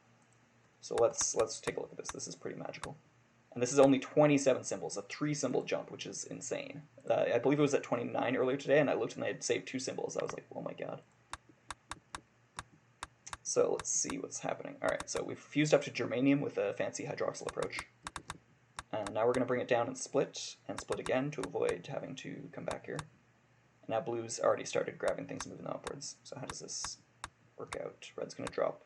So let's take a look at this. This is pretty magical. And this is only 27 symbols, a 3-symbol jump, which is insane. I believe it was at 29 earlier today, and I looked and they had saved 2 symbols. I was like, oh my god. So let's see what's happening. All right, so we've fused up to germanium with a fancy hydroxyl approach. And now we're going to bring it down and split again to avoid having to come back here. And now blue's already started grabbing things and moving them upwards. So how does this work out? Red's going to drop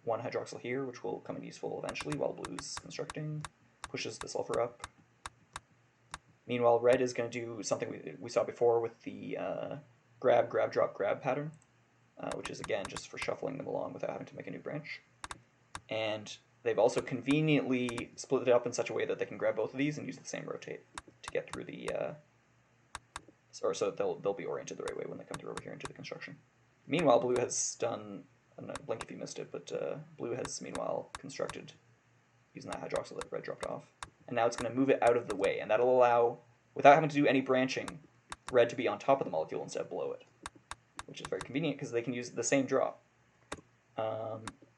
1 hydroxyl here, which will come in useful eventually while blue's constructing, pushes the sulfur up. Meanwhile, red is going to do something we saw before with the grab, grab, drop, grab pattern, which is again just for shuffling them along without having to make a new branch. And they've also conveniently split it up in such a way that they can grab both of these and use the same rotate to get through the, so they'll be oriented the right way when they come through over here into the construction. Meanwhile, blue has done, I don't know, blink if you missed it, but blue has meanwhile constructed using that hydroxyl that red dropped off. And now it's going to move it out of the way, and that'll allow, without having to do any branching, red to be on top of the molecule instead of below it, which is very convenient because they can use the same drop.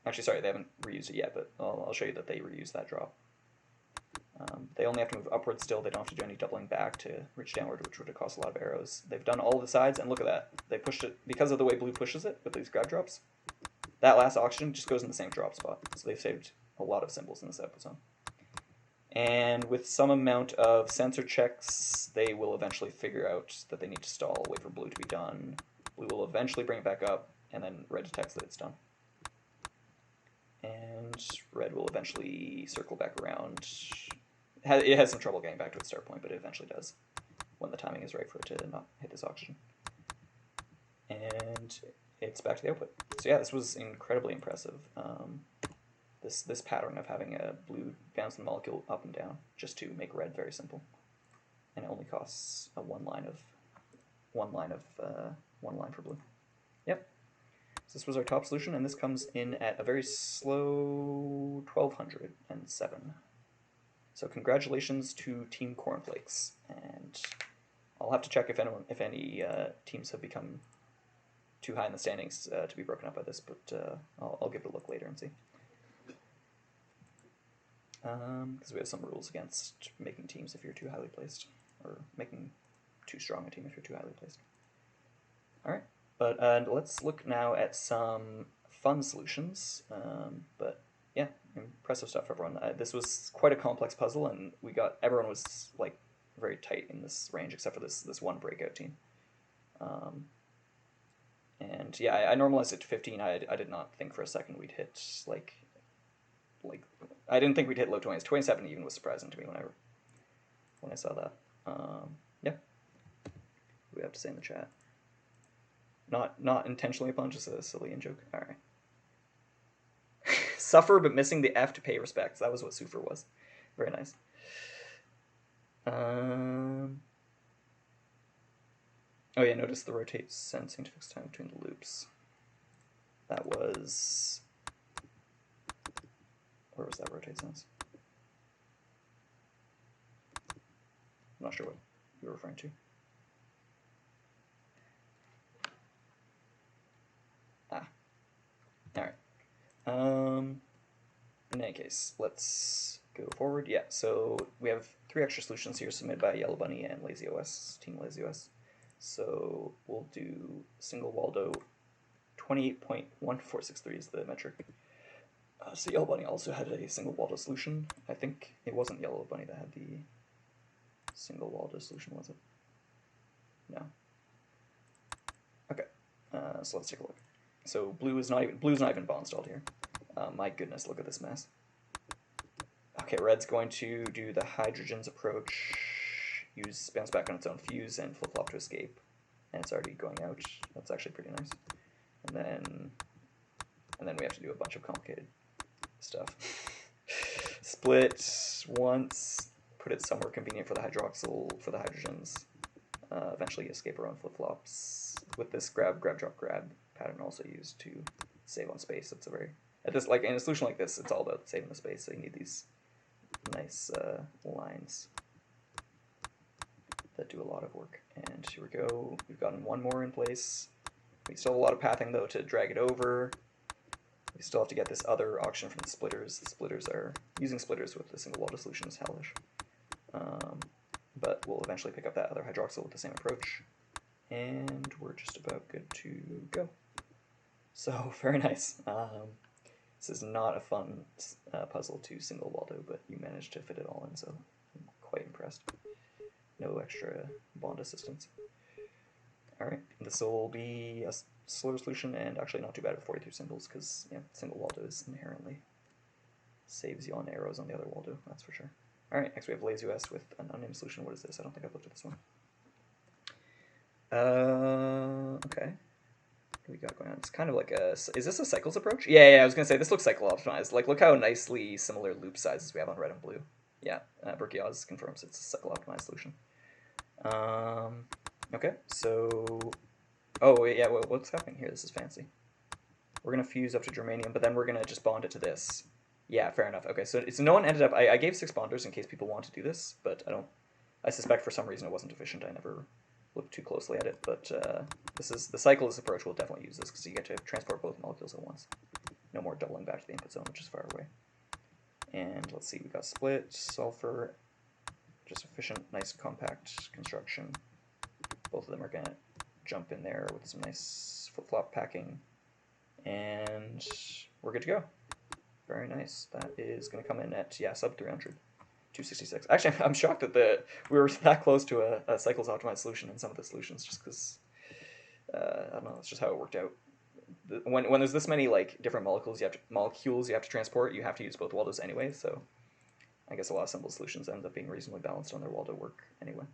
Actually, sorry, they haven't reused it yet, but I'll show you that they reuse that drop. They only have to move upwards still. They don't have to do any doubling back to reach downward, which would have cost a lot of arrows. They've done all the sides, and look at that. They pushed it, because of the way blue pushes it with these grab drops, that last oxygen just goes in the same drop spot. So they've saved a lot of symbols in this episode. And with some amount of sensor checks, they will eventually figure out that they need to stall, wait for blue to be done. Blue will eventually bring it back up, and then red detects that it's done. And red will eventually circle back around. It has some trouble getting back to its start point, but it eventually does when the timing is right for it to not hit this oxygen. And it's back to the output. So yeah, this was incredibly impressive. This pattern of having a blue bounce the molecule up and down just to make red very simple, and it only costs one line for blue. Yep. So this was our top solution, and this comes in at a very slow 1207. So congratulations to Team Cornflakes, and I'll have to check if any teams have become too high in the standings to be broken up by this, but I'll give it a look later and see. Because we have some rules against making teams if you're too highly placed, or making too strong a team if you're too highly placed. All right, but let's look now at some fun solutions. But yeah, impressive stuff, everyone. This was quite a complex puzzle, and everyone was like very tight in this range, except for this one breakout team. And yeah, I normalized it to 15. I did not think for a second we'd hit like I didn't think we'd hit low 20s. 27 even was surprising to me when I saw that. Yeah. What do we have to say in the chat? Not intentionally a pun, just a silly in-joke. All right. Suffer, but missing the F to pay respects. That was what Suffer was. Very nice. Oh yeah, notice the rotate sensing to fix time between the loops. That was Where was that rotate sense? I'm not sure what you're referring to. Ah. Alright. In any case, let's go forward. Yeah, so we have 3 extra solutions here submitted by YellowBunny and Lazieos, Team Lazieos. So we'll do single Waldo 28.1463 is the metric. So YellowBunny also had a single Waldo solution. I think it wasn't YellowBunny that had the single Waldo solution, was it? No. Okay, so let's take a look. So blue is not even bond stalled here. My goodness, look at this mess. Okay, red's going to do the hydrogens approach, use bounce back on its own fuse, and flip-flop to escape. And it's already going out. That's actually pretty nice. And then we have to do a bunch of complicated stuff. Split once, put it somewhere convenient for the hydroxyl, for the hydrogens. Eventually escape our own flip-flops. With this grab, drop, grab pattern also used to save on space. It's a very, like in a solution like this, it's all about saving the space, so you need these nice lines that do a lot of work. And here we go. We've gotten one more in place. We still have a lot of pathing though to drag it over. We still have to get this other auction from the splitters. The splitters are using splitters with the single Waldo solution is hellish. But we'll eventually pick up that other hydroxyl with the same approach. And we're just about good to go. So very nice. This is not a fun puzzle to single Waldo, but you managed to fit it all in, so I'm quite impressed. No extra bond assistance. Alright, this will be a slower solution, and actually not too bad with 42 symbols, because yeah, single Waldo is inherently saves you on arrows on the other Waldo, that's for sure. Alright, next we have Lazieos with an unnamed solution. What is this? I don't think I've looked at this one. Okay. What do we got going on? It's kind of like a... Is this a cycles approach? Yeah, I was going to say, this looks cycle optimized. Like, look how nicely similar loop sizes we have on red and blue. Yeah, brookieoz confirms it's a cycle optimized solution. Okay, so... Oh, yeah, what's happening here? This is fancy. We're going to fuse up to germanium, but then we're going to just bond it to this. Yeah, fair enough. Okay, so no one ended up... I gave 6 bonders in case people want to do this, but I suspect for some reason it wasn't efficient. I never looked too closely at it, but this is the cyclist approach. Will definitely use this because you get to transport both molecules at once. No more doubling back to the input zone, which is far away. And let's see, we got split, sulfur, just efficient, nice compact construction. Both of them are gonna jump in there with some nice flip-flop packing, and we're good to go. Very nice. That is gonna come in at, yeah, sub 300. 266. Actually, I'm shocked that we were that close to a cycles optimized solution in some of the solutions, just because I don't know. It's just how it worked out. When there's this many like different molecules you have to transport, you have to use both Waldos anyway. So I guess a lot of simple solutions end up being reasonably balanced on their Waldo work anyway.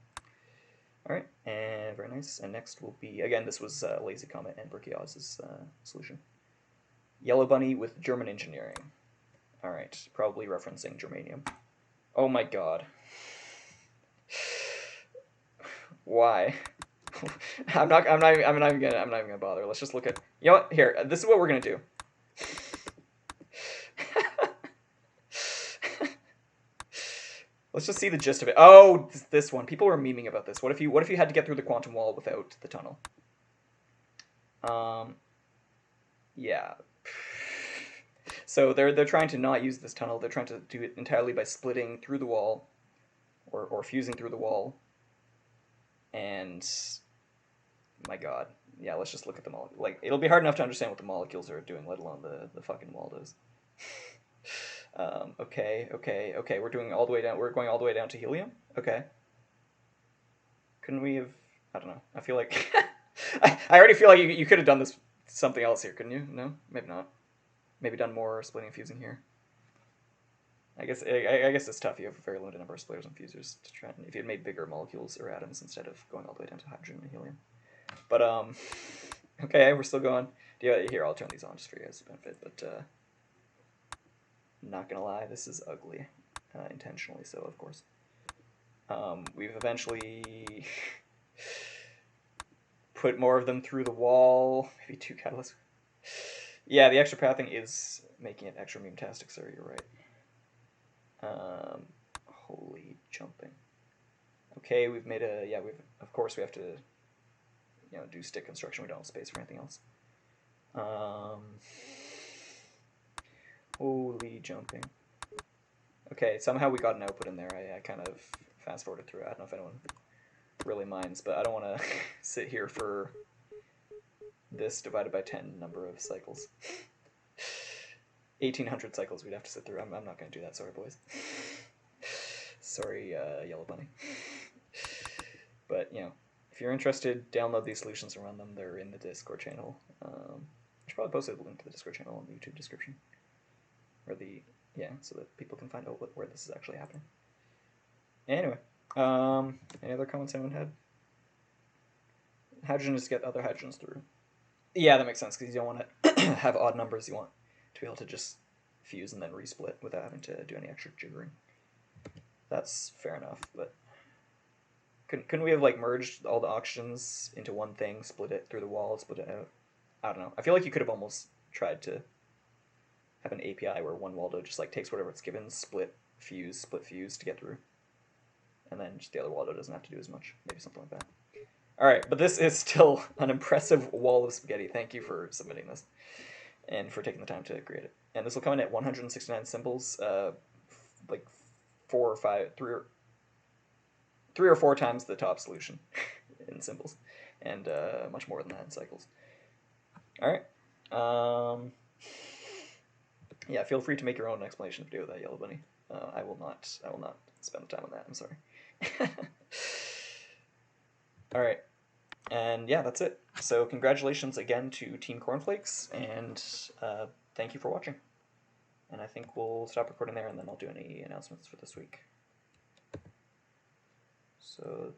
All right, and very nice. And next will be, again, this was Lazy Comet and brookioz's solution. YellowBunny with German engineering. All right, probably referencing germanium. Oh my god. Why? I'm not even gonna bother. Let's just look at, you know what? Here, this is what we're gonna do. Let's just see the gist of it. Oh, this one. People were memeing about this. What if you had to get through the quantum wall without the tunnel? Yeah. So they're trying to not use this tunnel. They're trying to do it entirely by splitting through the wall, or fusing through the wall. And my god, yeah. Let's just look at the molecule. Like, it'll be hard enough to understand what the molecules are doing, let alone the fucking Waldos. Okay. We're going all the way down to helium. Okay. Couldn't we have? I don't know. I feel like I already feel like you could have done this something else here, couldn't you? No, maybe not. Maybe done more splitting and fusing here. I guess it's tough. You have a very limited number of splitters and fusers to try. If you had made bigger molecules or atoms instead of going all the way down to hydrogen and helium. But okay, we're still going. Here, I'll turn these on just for you guys' benefit. But not gonna lie, this is ugly, intentionally so, of course. We've eventually put more of them through the wall. Maybe 2 catalysts. Yeah, the extra pathing is making it extra meme-tastic, sir, you're right. Holy jumping. Okay, we've made a, yeah, of course we have to, do stick construction. We don't have space for anything else. Holy jumping. Okay, somehow we got an output in there. I kind of fast forwarded through it. I don't know if anyone really minds, but I don't want to sit here for this divided by 10 number of cycles. 1,800 cycles we'd have to sit through. I'm not going to do that. Sorry, boys. Sorry, YellowBunny. But, if you're interested, download these solutions and run them. They're in the Discord channel. I should probably post a link to the Discord channel in the YouTube description. Or so that people can find out where this is actually happening. Anyway, any other comments anyone had? Hydrogen is to get other hydrogens through. Yeah, that makes sense, because you don't want to have odd numbers. You want to be able to just fuse and then resplit without having to do any extra jiggering. That's fair enough, but couldn't we have merged all the oxygens into one thing, split it through the wall, split it out? I don't know. I feel like you could have almost tried to have an API where one Waldo just takes whatever it's given, split fuse to get through, and then just the other Waldo doesn't have to do as much. Maybe something like that. All right, but this is still an impressive wall of spaghetti. Thank you for submitting this and for taking the time to create it. And this will come in at 169 symbols, like 3 or 4 times the top solution in symbols, and much more than that in cycles. All right. Yeah, feel free to make your own explanation video of that, YellowBunny. I will not spend the time on that. I'm sorry. All right, and yeah, that's it. So congratulations again to Team Cornflakes, and thank you for watching. And I think we'll stop recording there, and then I'll do any announcements for this week. So